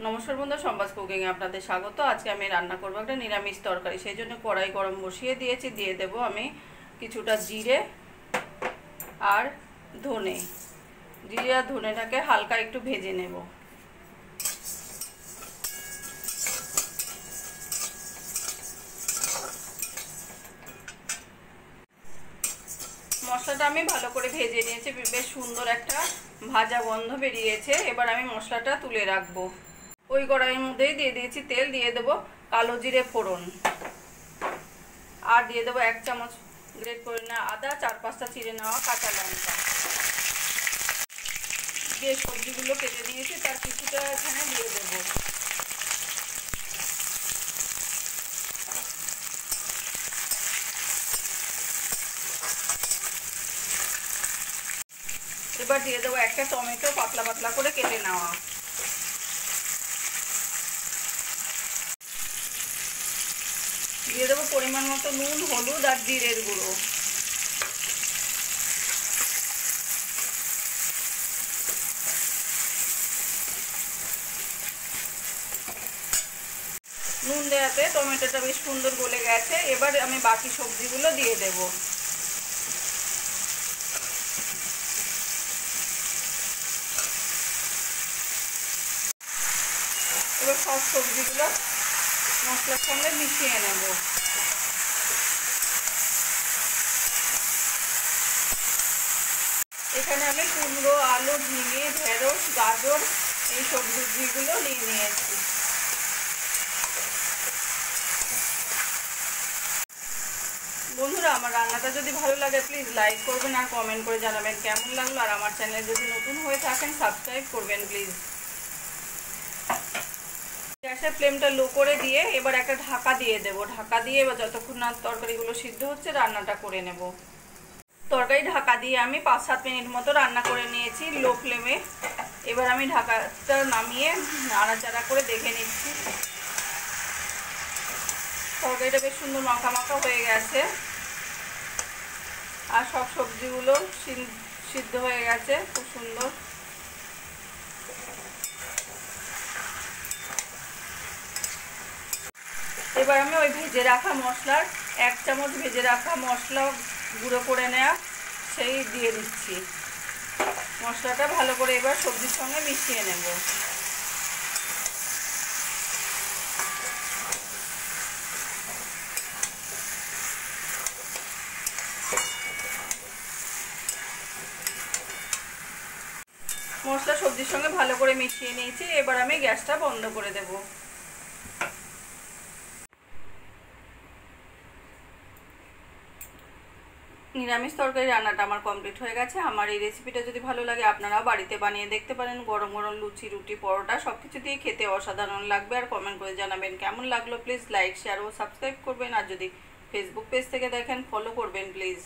নমস্কার বন্ধু, সম্বাস কুকিং এ আপনাদের স্বাগত। আজকে আমি রান্না করব একটা নিরামিষ তরকারি। সেই জন্য কড়াই গরম বসিয়ে দিয়েছি। দিয়ে দেব আমি কিছুটা জিরে আর ধনে। জিরে আর ধনেটাকে হালকা একটু ভেজে নেব। মশলাটা আমি ভালো করে ভেজে নিয়েছি, বেশ সুন্দর একটা ভাজা গন্ধ বেরিয়েছে। এবার আমি মশলাটা তুলে রাখবো। ওই কড়াইয়ের মধ্যেই দিয়ে দিয়েছি তেল। দিয়ে দেবো কালো জিরে ফোড়ন, আর দিয়ে দেবো 1 চামচ গ্রেট করে নেওয়া আদা, 4-5টা চিড়ে নেওয়া কাঁচা লঙ্কা। যে সবজিগুলো কেটে নিয়েছি তার কিছুটা এখানে দিয়ে দেবো। এবার দিয়ে দেবো একটা টমেটো পাতলা পাতলা করে কেটে নেওয়া। দিয়ে দেবো পরিমাণ মতো নুন, হলুদ আর জিরের গুঁড়ো। নুন দেওয়াতে টমেটোটা বেশ সুন্দর গলে গেছে। এবার আমি বাকি সবজিগুলো দিয়ে দেব। এবার সব সবজিগুলো মশলার সঙ্গে মিশিয়ে নেব। এখানে আমি কুমড়ো, আলু, ঝিঙে, ঢেঁড়স, গাজর এই সবজিগুলো নিয়ে নিয়েছি। বন্ধুরা, আমার রান্নাটা যদি ভালো লাগে প্লিজ লাইক করবেন আর কমেন্ট করে জানাবেন কেমন লাগলো। আর আমার চ্যানেল যদি নতুন হয়ে থাকেন সাবস্ক্রাইব করবেন প্লিজ। গ্যাসের ফ্লেমটা লো করে দিয়ে এবার একটা ঢাকা দিয়ে দেব। ঢাকা দিয়ে এবার যতক্ষণ না তরকারিগুলো সিদ্ধ হচ্ছে রান্নাটা করে নেব। তরকারি ঢাকা দিয়ে আমি 5-7 মিনিট মতো রান্না করে নিয়েছি লো ফ্লেমে। এবার আমি ঢাকাটা নামিয়ে নাড়াচাড়া করে দেখে নিচ্ছি। তরকারিটা বেশ সুন্দর মাখা মাখা হয়ে গেছে আর সব সবজিগুলো সিদ্ধ হয়ে গেছে খুব সুন্দর। এবার আমি ওই ভেজে রাখা মশলার 1 চামচ ভেজে রাখা মশলা গুঁড়ো করে নেওয়া সেই দিয়ে দিচ্ছি। মশলাটা ভালো করে এবার সবজির সঙ্গে মিশিয়ে নেব। মশলা সবজির সঙ্গে ভালো করে মিশিয়ে নিয়েছি। এবার আমি গ্যাসটা বন্ধ করে দেব। নিরামিষ তরকারি রান্নাটা আমার কমপ্লিট হয়ে গেছে। আমার এই রেসিপিটা যদি ভালো লাগে আপনারাও বাড়িতে বানিয়ে দেখতে পারেন। গরম গরম লুচি, রুটি, পরোটা সব কিছু দিয়ে খেতে অসাধারণ লাগবে। আর কমেন্ট করে জানাবেন কেমন লাগলো। প্লিজ লাইক, শেয়ার ও সাবস্ক্রাইব করবেন। আর যদি ফেসবুক পেজ থেকে দেখেন ফলো করবেন প্লিজ।